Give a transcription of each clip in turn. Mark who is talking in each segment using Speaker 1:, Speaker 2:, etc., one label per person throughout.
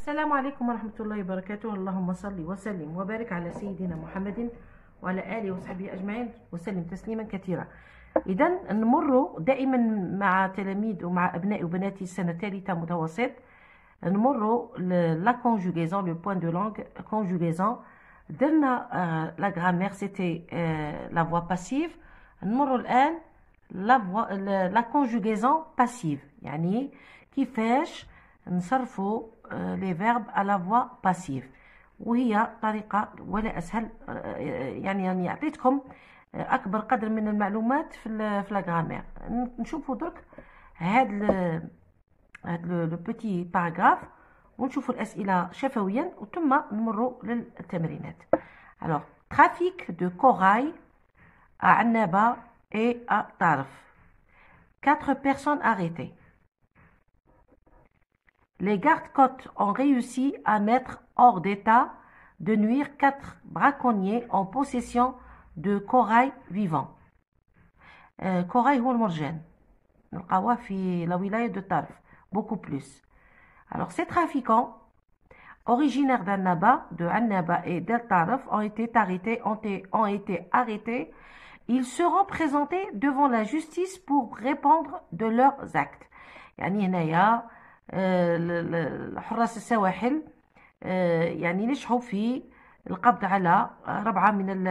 Speaker 1: السلام عليكم ورحمة الله وبركاته. اللهم صل وسلم وبارك على سيدنا محمد وعلى آله وصحبه أجمعين وسلم تسليما كثيرا. إذا نمر دائما مع تلاميذ ومع أبنائي وبناتي السنة الثالثة متوسط، نمر لا conjugaison، لو بوان دو لانغ conjugaison. درنا لا غرامير سيتي لا فوا باسيف. نمر الآن لا conjugaison باسيف، يعني كيفاش نصرفوا لي فيرب على فوا باسيف، وهي طريقة ولا أسهل. يعني أعطيتكم أكبر قدر من المعلومات في لا غرامير. نشوفوا درك هاد لو بوتي باراغراف ونشوفوا الأسئلة شفويا وثم نمروا للتمرينات. Alors, trafic de corail à Annaba et à Tarf. 4 personnes arrêtées. Les gardes-côtes ont réussi à mettre hors d'état de nuire 4 braconniers en possession de corail vivant. Corail هو المرجان، نلقاوه في la wilaya de Tarf, beaucoup plus. Alors ces trafiquants originaires d'Annaba, de Annaba et d'El Tarf ont été arrêtés. Ils seront présentés devant la justice pour répondre de leurs actes. يعني هنايا حراس السواحل يعني نجحوا في القبض على 4 من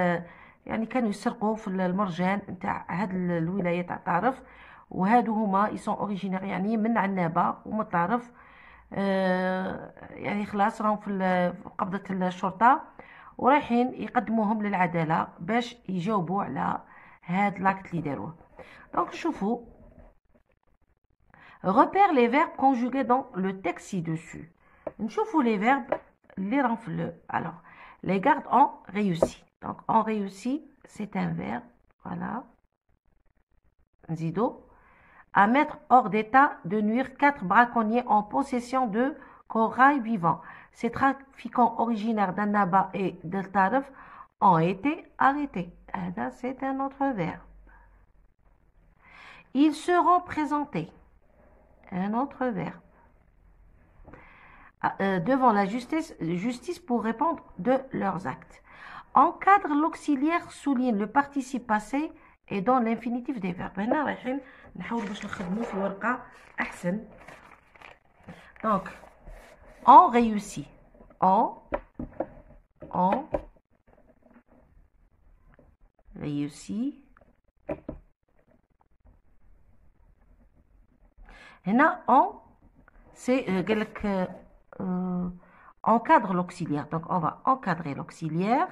Speaker 1: يعني كانوا يسرقوا في المرجان نتاع هاد الولاية تاع طارف، وهادو هما يسون اوريجينير يعني من عنابة ومن طارف. يعني خلاص راهم في قبضة الشرطة ورايحين يقدموهم للعدالة باش يجاوبوا على هاد لاكت اللي داروه. دونك نشوفوا repère les verbes conjugués dans le texte ci-dessus. نشوفوا les verbes اللي راهم في alors les gardes ont réussi. Donc ont réussi c'est un verbe, voilà. نزيدو à mettre hors d'état de nuire 4 braconniers en possession de corail vivant. Ces trafiquants originaires d'Annaba et d'El Tarf ont été arrêtés. C'est un autre verbe. Ils seront présentés. Un autre verbe. Devant la justice pour répondre de leurs actes. Encadre l'auxiliaire, souligne le participe passé et dans l'infinitif des verbes. هنا رايحين نحاول باش نخدمو في ورقة أحسن. Donc, on réussit. On réussit. هنا on c'est encadre l'auxiliaire. Donc on va encadrer l'auxiliaire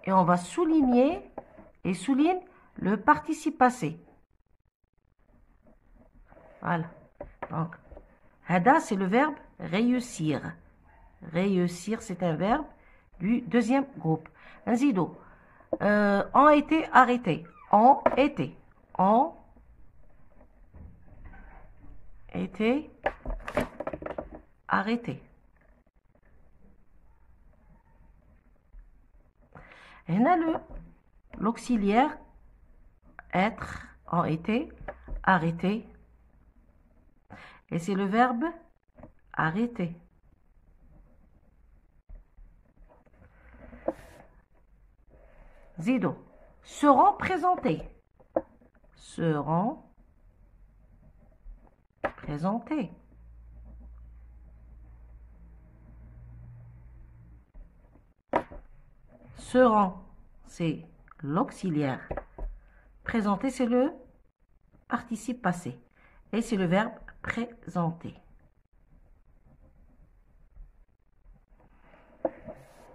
Speaker 1: et on va souligner et souligne le participe passé. Voilà. Donc hada c'est le verbe réussir. Réussir c'est un verbe du deuxième groupe. Nzido ont été arrêtés. Ont été arrêtés. هنا l'auxiliaire être ont été arrêtés et c'est le verbe arrêter. Zido seront présentés. Seront présentés. Seront, c'est l'auxiliaire. Présenter, c'est le participe passé. Et c'est le verbe présenter.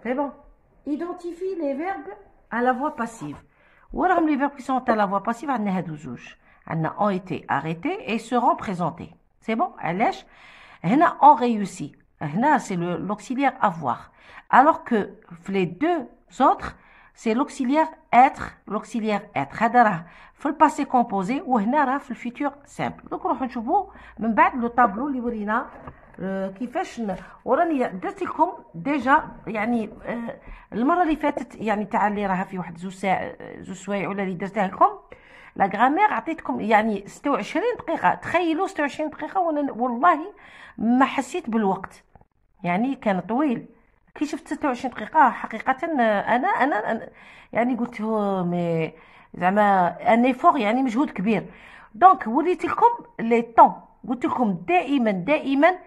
Speaker 1: C'est bon. Identifie les verbes à la voix passive. Où sont les verbes qui sont à la voix passive? On a deux juges. ont été arrêtés et seront présentés. C'est bon? علاش هنا ont réussi. هنا c'est l'auxiliaire avoir. Alors que les deux autres c'est l'auxiliaire être. هذا راه في الباسي كومبوزي وهنا راه في الفيتور سامبل. دوك نروحو نشوفو من بعد لو طابلو اللي ورينا كيفاش وراني درت لكم ديجا يعني المره اللي فاتت يعني تاع اللي راها في واحد زوج سوايع ولا اللي درتها لكم لا غرامير عطيتكم يعني 26 دقيقه. تخيلوا 26 دقيقه والله ما حسيت بالوقت. يعني كان طويل. كي شفت 26 دقيقة حقيقة أنا يعني قلت هو زعما ان ايفور، يعني مجهود كبير. دونك وريت لكم لي طون، قلت لكم دائما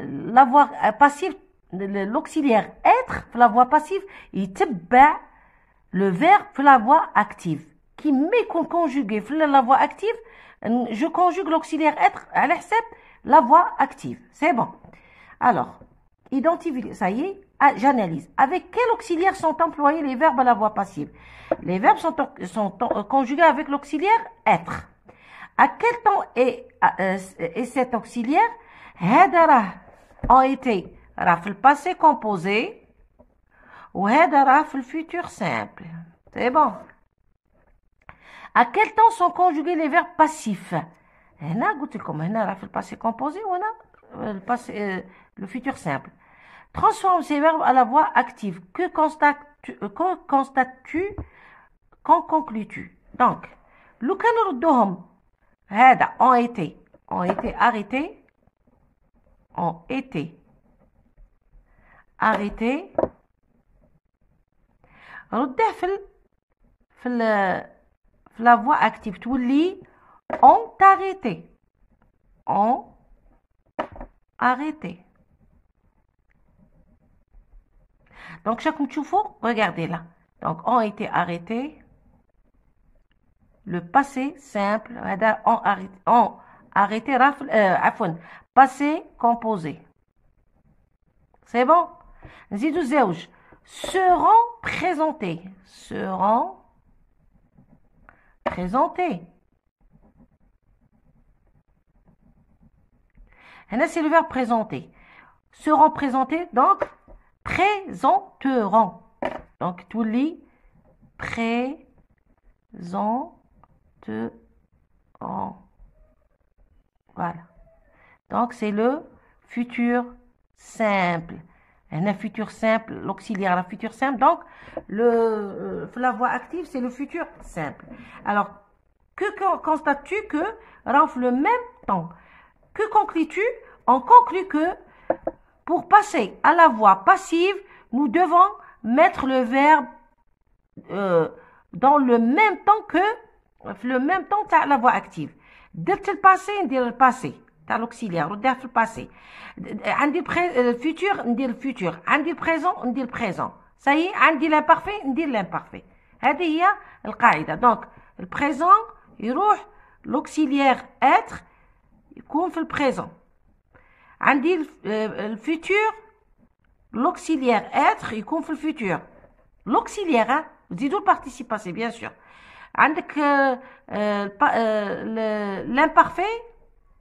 Speaker 1: لا فوا باسيف، لوكسيليير اتر في لا فوا باسيف يتبع لو فيرب في لا فوا اكتيف. كي ما يكون كونجوغي في لا فوا اكتيف، جو كونجوغ l'auxiliaire être على حساب la voix active. C'est bon. Alors, identifie, ça y est, j'analyse. Avec quel auxiliaire sont employés les verbes à la voix passive? Les verbes sont conjugués avec l'auxiliaire être. À quel temps est cet auxiliaire? هذا راه ont été راه في le passé composé وهذا راه في le futur simple. C'est bon. À quel temps sont conjugués les verbes passifs? هنا قلت لكم هنا راه في الباسي كومبوزي وهنا le futur simple. Transforme ces verbes à la voix active. Que constates-tu? Qu'en conclus-tu? Donc, لو كان نردوهم هذا ont été arrêtés, ont été arrêtés. ردها في la voix active تولي ont arrêté. Ont arrêté. Donc, chaque تشوفوا, regardez là. Donc, ont été arrêtés. Le passé simple, ont arrêté, passé composé. C'est bon? نزيدو الزوج. Seront présentés. Seront présentés. Là, c'est le verbe présenter. Seront présentés, donc présenteront. Donc, tout lit présenteront. Voilà. Donc, c'est le futur simple. Un futur simple, l'auxiliaire, la futur simple. Donc, la voix active, c'est le futur simple. Alors, que constates-tu que renfle le même temps? Que conclus-tu? On conclut que pour passer à la voix passive, nous devons mettre le verbe dans le même temps que la voix active. درت الباسي ندير الباسي تاع l'auxiliaire ردها في الباسي. عندي الفيتور ندير الفيتور. عندي البريزون ندير البريزون. صاي عندي l'imparfait ندير l'imparfait. هذه هي القاعدة. دونك البريزون يروح l'auxiliaire être يكون في البريزون. عندي الفيتور l'auxiliaire être يكون في الفيتور. l'auxiliaire تزيدوا البارتيسيباسي bien sûr. عندك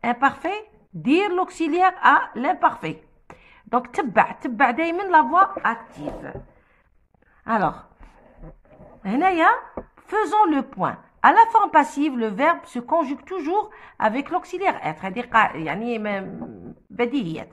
Speaker 1: l'imparfait dire l'auxiliaire à l'imparfait. Donc تبع دايما la voix active. Alors هنايا faisons le point. À la forme passive, le verbe se conjugue toujours avec l'auxiliaire être. يعني بديهيات.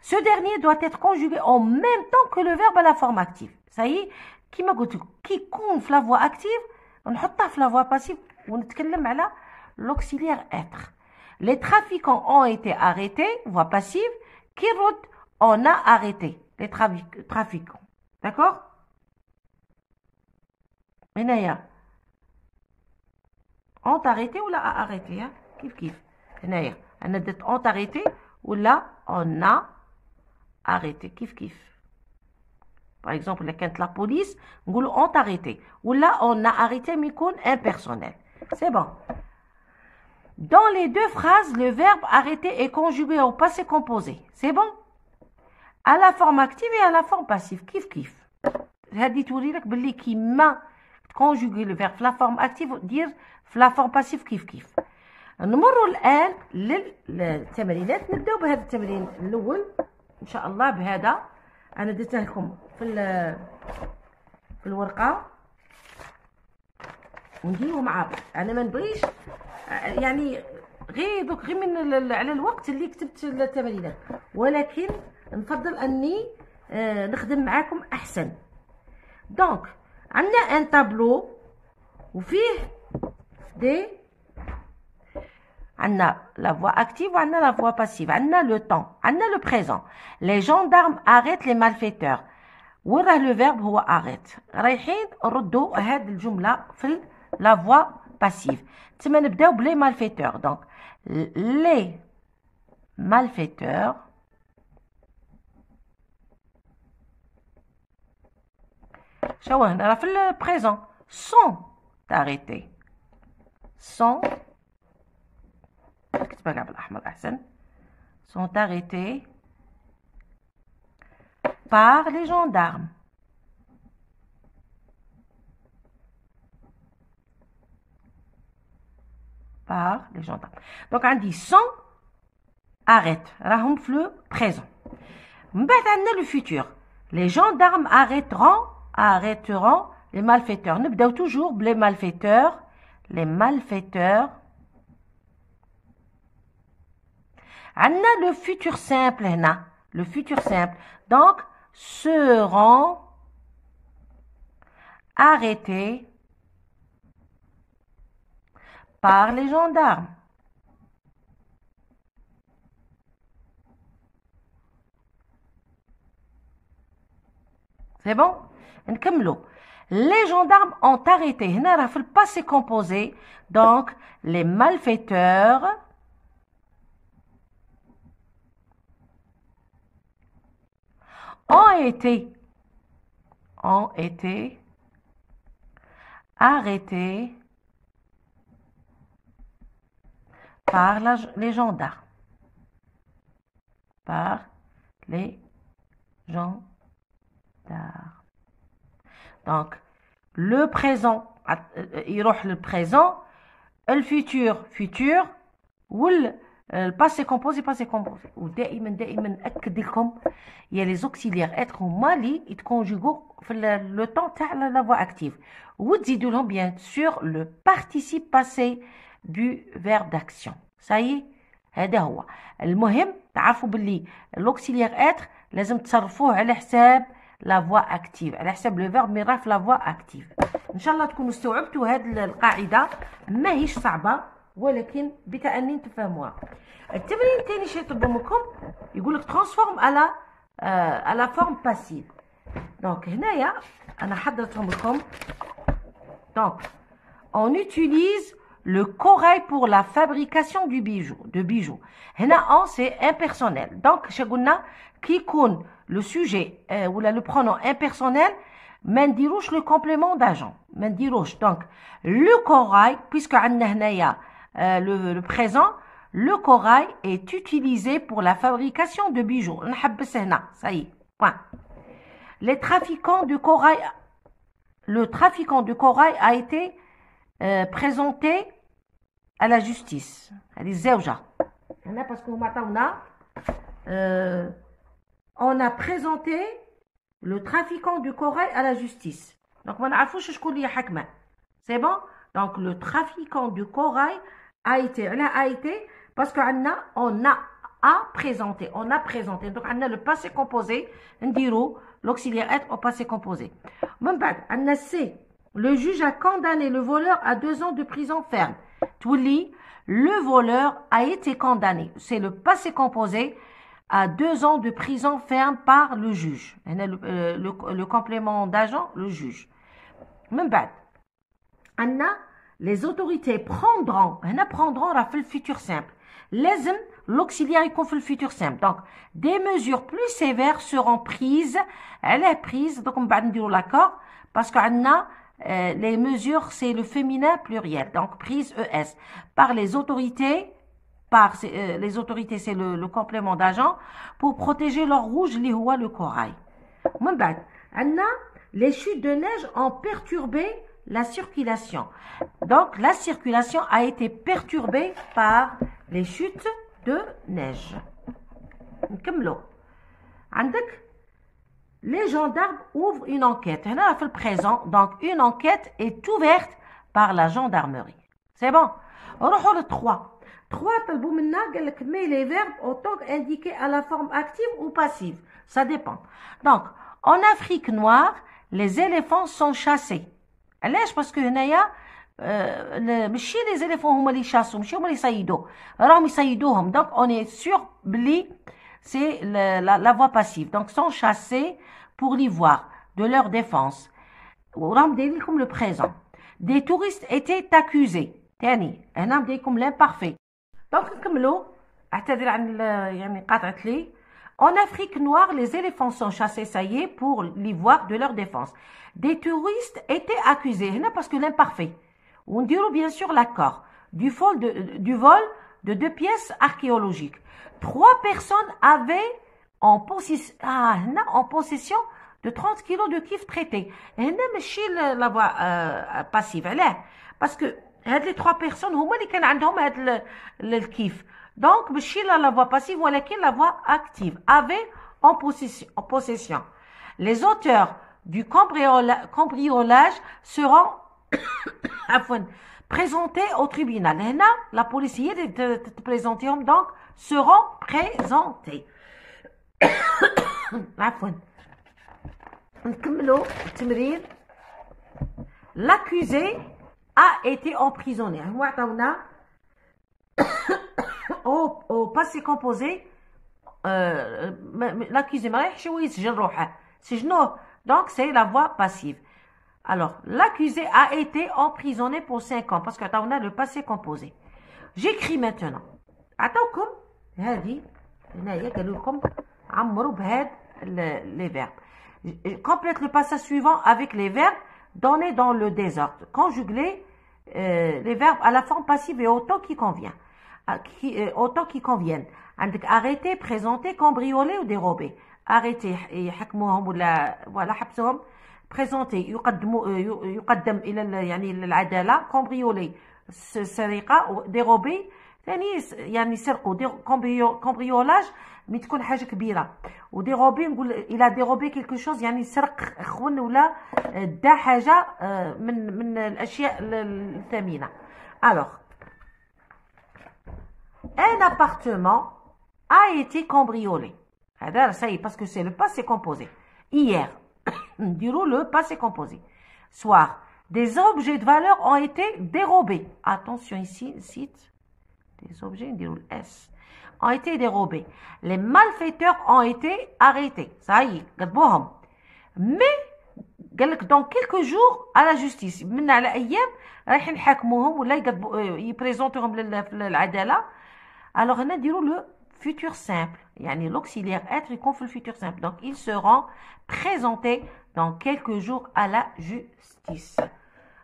Speaker 1: Ce dernier doit être conjugué en même temps que le verbe à la forme active. Ça y est, كيما قلت لكم كي يكون في la voix active ونحطها في la voix passive ونتكلم على l'auxiliaire être. Les trafiquants ont été arrêtés, voix passive. Qui route? On a arrêté. Les trafiquants. D'accord? هنايا ont arrêté ou a arrêté hein? كيف هنايا انا درت ont arrêté ولا on a arrêté كيف par exemple اللي كانت la police نقولوا ont arrêté ولا on a arrêté mais يكون impersonnel. C'est bon. Dans les deux phrases, le verbe arrêter est conjugué au passé composé. C'est bon? À la forme active et à la forme passive. كيف هذه توري لك باللي كيما conjuguer le verbe في la forme active dire في la forme passive كيف. نمر الآن للتمرينات. نبداو بهذا التمرين الأول إن شاء الله. بهذا أنا درته لكم في الورقة ونديرو مع بعض. أنا ما نبغيش يعني غير من على الوقت اللي كتبت التمرينات، ولكن نفضل أني نخدم معاكم أحسن. دونك عندنا ان تابلو وفيه On a la voix active, on a la voix passive, on a le temps, on a le présent. Les gendarmes arrêtent les malfaiteurs. وين راه le verbe هو arrête. رايحين نردوا هاد الجملة في la voix passive. تما نبداو بلي malfaiteurs. Donc les malfaiteurs شو هنا راه في le présent sont arrêtés. sont كتبها كاع بالاحمر احسن. sont arrêtés par les gendarmes. Par les gendarmes. Donc on dit sont arrête. راهم في le présent. من بعد عندنا le futur. Les gendarmes arrêteront les malfaiteurs. نبداو toujours les malfaiteurs. Les malfaiteurs. عندنا le futur simple هنا. Le futur simple. Donc seront arrêtés par les gendarmes. C'est bon? نكملوا. Les gendarmes ont arrêté. هنا راه في le passé composé. Donc les malfaiteurs ont été arrêtés par les gendarmes. Par les gendarmes. Donc, le présent, يروح le présent, le futur, ou le passé composé. ودائما نأكد لكم يا les auxiliaires être هما اللي يتكونجوغو في le temps تاع la voix active. وتزيدوا لهم bien sûr le participe passé du verbe d'action. Ça y est, هذا هو. المهم تعرفوا باللي l'auxiliaire être لازم تصرفوه على حساب la voix active، على حساب le verbe mais راه في la voix active. ان شاء الله تكونوا استوعبتوا هذه القاعده، ماهيش صعبه ولكن بتأني تفهموها. التمرين الثاني شي يطلبوا منكم يقول لك ترانسفورم على فورم باسيف. دونك هنايا انا حضرتهم لكم. دونك on utilise le corail pour la fabrication du bijou. هنا on c'est impersonnel. Donc شا قلنا كي يكون le sujet ولا le pronom impersonnel ما نديروش le complément d'agent، ما نديروش. Donc le corail puisque عندنا هنايا le présent، le corail est utilisé pour la fabrication de bijoux. نحبس هنا ça y est point. Le trafiquant de corail a été présenté à la justice. هذه الزوجة هنا parce que هما عطاونا on a présenté le trafiquant de corail à la justice. Donc ما نعرفوش شكون اللي حكمه. C'est bon? Donc le trafiquant de corail a été parce que on a présenté. Donc on a le passé composé نديرو l'auxiliaire être au passé composé. من بعد عندنا C. Le juge a condamné le voleur à 2 ans de prison ferme. تولي le voleur a été condamné. C'est le passé composé à 2 ans de prison ferme par le juge. Le complément d'agent, le juge. من بعد عندنا les autorités prendront. هنا prendront راه في le futur simple. لازم l'auxiliaire يكون في le futur simple. Donc des mesures plus sévères seront prises. Elle est prise. Donc من بعد نديرو l'accord parce que عندنا les mesures c'est le féminin pluriel. Donc prise ES par les autorités. Les autorités c'est le complément d'agent pour protéger l'or rouge اللي هو le corail. من بعد عندنا les chutes de neige ont perturbé la circulation. Donc la circulation a été perturbée par les chutes de neige. نكملوا. عندك les gendarmes ouvrent une enquête. هنا في le présent. Donc une enquête est ouverte par la gendarmerie. C'est bon. نروحوا ل 3. 3 طلبوا منا قال لك mais les verbes autant indiqués à la forme active ou passive. Ça dépend. Donc en Afrique noire les éléphants sont chassés. علاش؟ parce que هنايا ماشي لي زيليفون هما اللي يشاسو، ماشي هما اللي يصيدوه، راهم يصيدوهم. دونك اوني سور بلي سي la voie passive. Donc sont chassés pour l'ivoire de leur défense. وراهم دايرين لكم لو بريزون. Des touristes étaient accusés. تاني هنا بداير لكم l'imparfait. دونك نكملوا. اعتذر عن يعني قاطعت لي. En Afrique noire, les éléphants sont chassés, ça y est, pour l'ivoire de leur défense. Des touristes étaient accusés, parce que l'imparfait. On dirait bien sûr l'accord du vol de 2 pièces archéologiques. 3 personnes avaient en possession de 30 kilos de kif traité. Et ماشي la voie passive. Parce que les 3 personnes, هما اللي كان عندهم هذا الكيف. Donc, ماشي la voie passive, ولكن la voie active, avait en possession. Les auteurs du cambriolage seront présentés au tribunal. هنا la police تبريزونتيهم donc seront présentés. عفوا. نكملوا التمرين. L'accusé a été emprisonné. هو عطاونا au passé composé. L'accusé ما رايحش هو يسجن روحه، سجنوه. Donc c'est la voie passive. Alors l'accusé a été emprisonné pour 5 ans parce que on a le passé composé. J'écris maintenant. عطاوكم هذه هنايا قالوا لكم عمروا بهاد les verbes. Complète le passage suivant avec les verbes donnés dans le désordre. Conjuguez les verbes à la forme passive et autant qui convient. Autant qui conviennent. عندك arrêter, présenter, cambrioler ou dérober. Arrêter يحكموهم ولا voilà حبسهم. présenter يقدم إلى يعني العدالة. cambrioler سرقة. dérober ثاني يعني سرقوا. cambriolage مي تكون حاجة كبيرة. وديروبي نقول إلى dérober quelque chose يعني سرق خون ولا دا حاجة من الأشياء الثمينة. Alors un appartement a été cambriolé. Ça y est, parce que c'est le passé composé. Hier, dirons le passé composé. Soir, des objets de valeur ont été dérobés. Attention ici, cite. Des objets, dirons le S, ont été dérobés. Les malfaiteurs ont été arrêtés. Ça y est, قضبوهم. Mais dans quelques jours à la justice. من على أيام رايح نحاكموهم ولا يبريزونتوهم للعدالة. Alors, on a dit le futur simple. يعني l'auxiliaire être يكون في le futur simple. Donc, ils seront présentés dans quelques jours à la justice.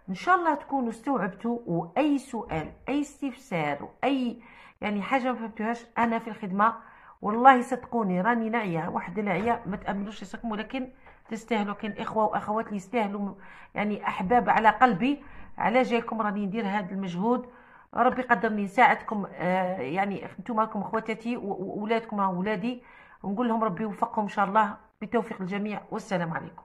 Speaker 1: إن شاء الله تكونوا استوعبتوا وأي سؤال أي استفسار وأي يعني حاجة ما فهمتوهاش أنا في الخدمة. والله صدقوني راني نعية واحد العيا ما تأملوش يسكموا ولكن تستاهلوا. كاين إخوة وأخوات اللي يستاهلوا يعني أحباب على قلبي. على جايكم راني ندير هذا المجهود. ربي قدرني نساعدكم. يعني انتم راكم اخواتاتي واولادكم راهم ولادي. ونقول لهم ربي يوفقهم ان شاء الله بتوفيق الجميع. والسلام عليكم.